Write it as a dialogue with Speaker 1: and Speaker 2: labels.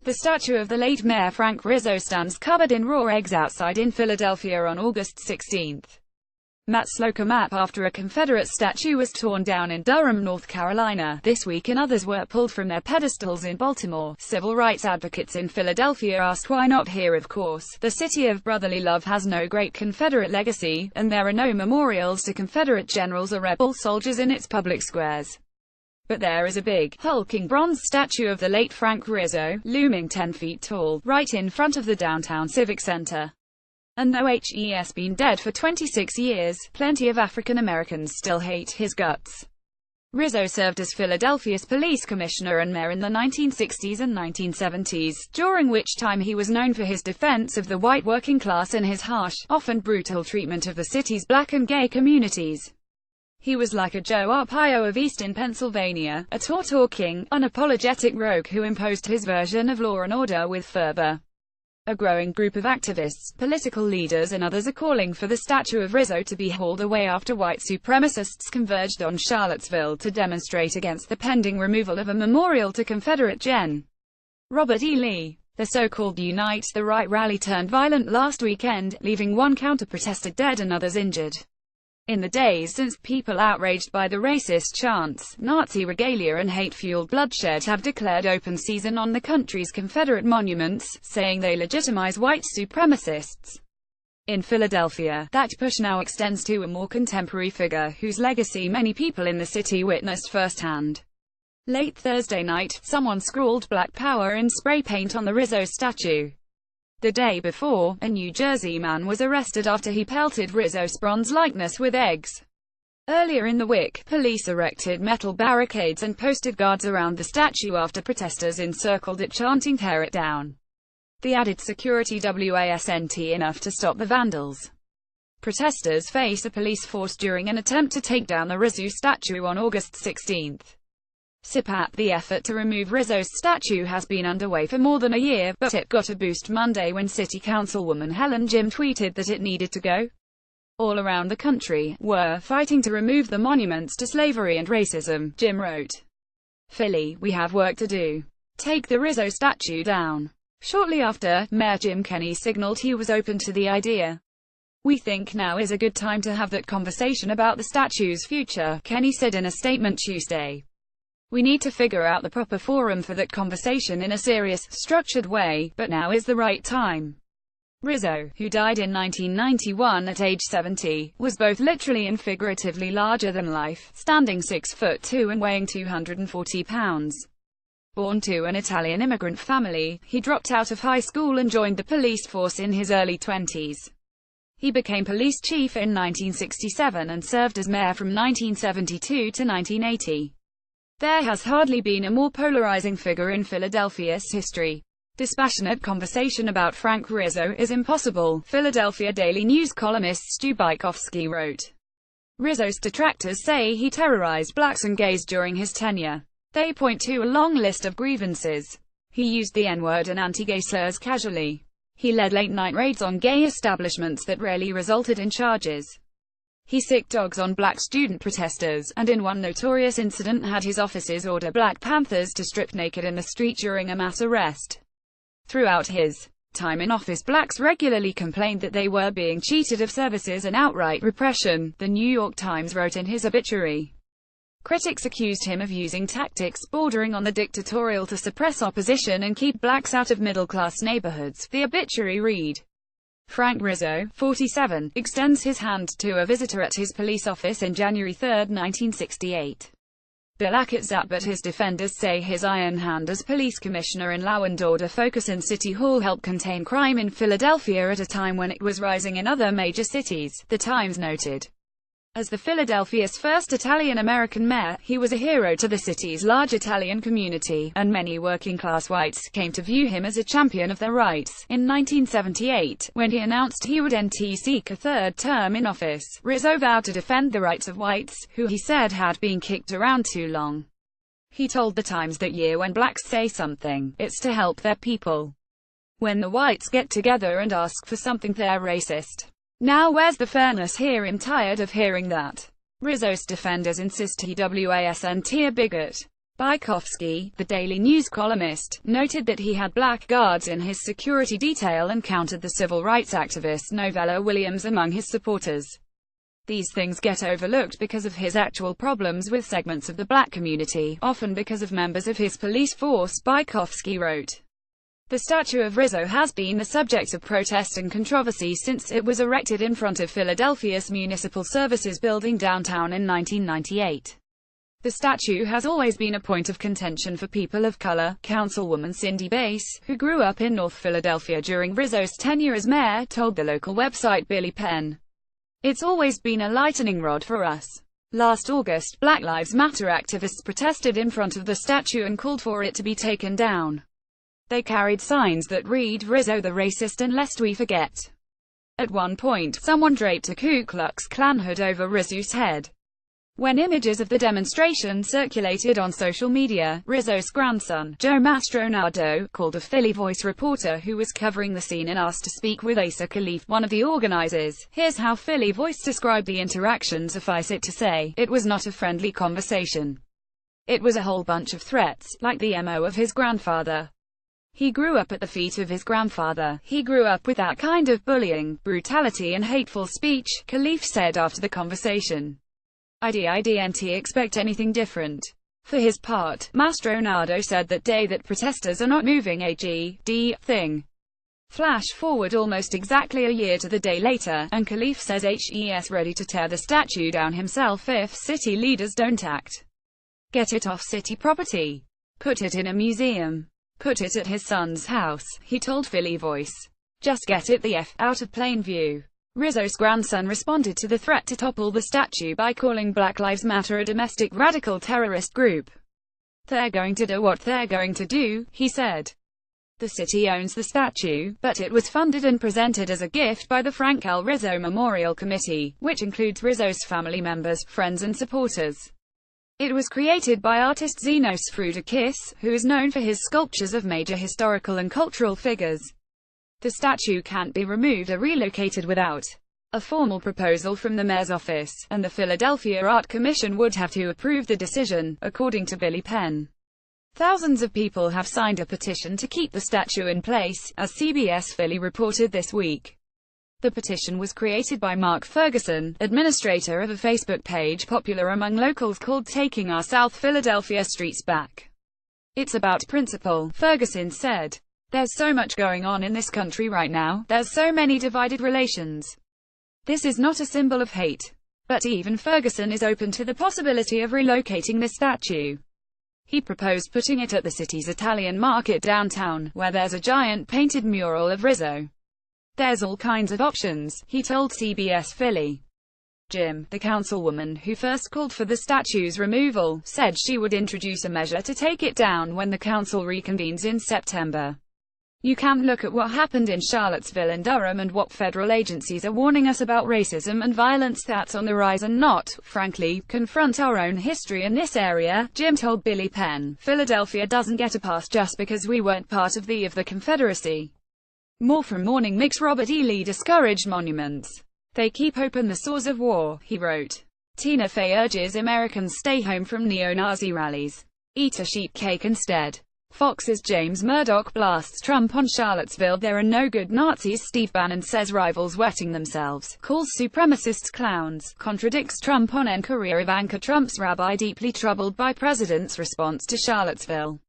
Speaker 1: The statue of the late Mayor Frank Rizzo stands covered in raw eggs outside in Philadelphia on August 16. Matt Slocum map after a Confederate statue was torn down in Durham, North Carolina, this week, and others were pulled from their pedestals in Baltimore. Civil rights advocates in Philadelphia asked why not here. Of course, the city of brotherly love has no great Confederate legacy, and there are no memorials to Confederate generals or rebel soldiers in its public squares. But there is a big, hulking bronze statue of the late Frank Rizzo, looming 10 feet tall, right in front of the downtown Civic Center. And though he's been dead for 26 years, plenty of African Americans still hate his guts. Rizzo served as Philadelphia's police commissioner and mayor in the 1960s and 1970s, during which time he was known for his defense of the white working class and his harsh, often brutal treatment of the city's black and gay communities. He was like a Joe Arpaio of Eastern Pennsylvania, a talking, unapologetic rogue who imposed his version of law and order with fervor. A growing group of activists, political leaders and others are calling for the statue of Rizzo to be hauled away after white supremacists converged on Charlottesville to demonstrate against the pending removal of a memorial to Confederate Gen. Robert E. Lee. The so-called Unite the Right rally turned violent last weekend, leaving one counter-protester dead and others injured. In the days since, people outraged by the racist chants, Nazi regalia and hate-fueled bloodshed have declared open season on the country's Confederate monuments, saying they legitimize white supremacists. In Philadelphia, that push now extends to a more contemporary figure whose legacy many people in the city witnessed firsthand. Late Thursday night, someone scrawled "Black Power" in spray paint on the Rizzo statue. The day before, a New Jersey man was arrested after he pelted Rizzo's bronze likeness with eggs. Earlier in the week, police erected metal barricades and posted guards around the statue after protesters encircled it chanting "Tear it down." The added security wasn't enough to stop the vandals. Protesters face a police force during an attempt to take down the Rizzo statue on August 16. The effort to remove Rizzo's statue has been underway for more than a year, but it got a boost Monday when City Councilwoman Helen Jim tweeted that it needed to go. All around the country, we're fighting to remove the monuments to slavery and racism, Jim wrote. Philly, we have work to do. Take the Rizzo statue down. Shortly after, Mayor Jim Kenney signaled he was open to the idea. We think now is a good time to have that conversation about the statue's future, Kenney said in a statement Tuesday. We need to figure out the proper forum for that conversation in a serious, structured way, but now is the right time. Rizzo, who died in 1991 at age 70, was both literally and figuratively larger than life, standing 6'2" and weighing 240 pounds. Born to an Italian immigrant family, he dropped out of high school and joined the police force in his early 20s. He became police chief in 1967 and served as mayor from 1972 to 1980. There has hardly been a more polarizing figure in Philadelphia's history. Dispassionate conversation about Frank Rizzo is impossible, Philadelphia Daily News columnist Stu Bykowski wrote. Rizzo's detractors say he terrorized blacks and gays during his tenure. They point to a long list of grievances. He used the N-word and anti-gay slurs casually. He led late-night raids on gay establishments that rarely resulted in charges. He sicked dogs on black student protesters, and in one notorious incident had his officers order Black Panthers to strip naked in the street during a mass arrest. Throughout his time in office, blacks regularly complained that they were being cheated of services and outright repression, the New York Times wrote in his obituary. Critics accused him of using tactics bordering on the dictatorial to suppress opposition and keep blacks out of middle-class neighborhoods, the obituary read. Frank Rizzo, 47, extends his hand to a visitor at his police office in January 3, 1968. Bill Ackett, but his defenders say his iron hand as police commissioner and law and order focus in City Hall helped contain crime in Philadelphia at a time when it was rising in other major cities, the Times noted. As the Philadelphia's first Italian-American mayor, he was a hero to the city's large Italian community, and many working-class whites came to view him as a champion of their rights. In 1978, when he announced he would seek a third term in office, Rizzo vowed to defend the rights of whites, who he said had been kicked around too long. He told the Times that year, when blacks say something, it's to help their people. When the whites get together and ask for something, they're racist. Now where's the fairness here? I'm tired of hearing that. Rizzo's defenders insist he wasn't a bigot. Bykovsky, the Daily News columnist, noted that he had black guards in his security detail and counted the civil rights activist Novella Williams among his supporters. These things get overlooked because of his actual problems with segments of the black community, often because of members of his police force, Bykovsky wrote. The statue of Rizzo has been the subject of protest and controversy since it was erected in front of Philadelphia's Municipal Services Building downtown in 1998. The statue has always been a point of contention for people of color. Councilwoman Cindy Bass, who grew up in North Philadelphia during Rizzo's tenure as mayor, told the local website Billy Penn, "It's always been a lightning rod for us. Last August, Black Lives Matter activists protested in front of the statue and called for it to be taken down. They carried signs that read, 'Rizzo the racist and lest we forget.' At one point, someone draped a Ku Klux Klan hood over Rizzo's head. When images of the demonstration circulated on social media, Rizzo's grandson, Joe Mastronardo, called a Philly Voice reporter who was covering the scene and asked to speak with Asa Khalif, one of the organizers. Here's how Philly Voice described the interaction. Suffice it to say, it was not a friendly conversation. It was a whole bunch of threats, like the MO of his grandfather. He grew up at the feet of his grandfather. He grew up with that kind of bullying, brutality and hateful speech," Khalif said after the conversation. "I didn't expect anything different." For his part, Mastronardo said that day that protesters are not moving a thing. Flash forward almost exactly a year to the day later, and Khalif says he's ready to tear the statue down himself if city leaders don't act. Get it off city property. Put it in a museum. Put it at his son's house, he told Philly Voice. Just get it the F out of plain view. Rizzo's grandson responded to the threat to topple the statue by calling Black Lives Matter a domestic radical terrorist group. "They're going to do what they're going to do," he said. The city owns the statue, but it was funded and presented as a gift by the Frank L. Rizzo Memorial Committee, which includes Rizzo's family members, friends and supporters. It was created by artist Zenos Frudakis, who is known for his sculptures of major historical and cultural figures. The statue can't be removed or relocated without a formal proposal from the mayor's office, and the Philadelphia Art Commission would have to approve the decision, according to Billy Penn. Thousands of people have signed a petition to keep the statue in place, as CBS Philly reported this week. The petition was created by Mark Ferguson, administrator of a Facebook page popular among locals called Taking Our South Philadelphia Streets Back. "It's about principle," Ferguson said. "There's so much going on in this country right now, there's so many divided relations. This is not a symbol of hate." But even Ferguson is open to the possibility of relocating the statue. He proposed putting it at the city's Italian market downtown, where there's a giant painted mural of Rizzo. "There's all kinds of options," he told CBS Philly. Jim, the councilwoman who first called for the statue's removal, said she would introduce a measure to take it down when the council reconvenes in September. "You can't look at what happened in Charlottesville and Durham and what federal agencies are warning us about racism and violence that's on the rise and not, frankly, confront our own history in this area," Jim told Billy Penn. "Philadelphia doesn't get a pass just because we weren't part of the Confederacy." More from Morning Mix. Robert E. Lee discouraged monuments. "They keep open the sores of war," he wrote. Tina Fey urges Americans stay home from neo-Nazi rallies. Eat a sheep cake instead. Fox's James Murdoch blasts Trump on Charlottesville. "There are no good Nazis," Steve Bannon says. Rivals wetting themselves. Calls supremacists clowns. Contradicts Trump on end career. Ivanka Trump's rabbi deeply troubled by president's response to Charlottesville.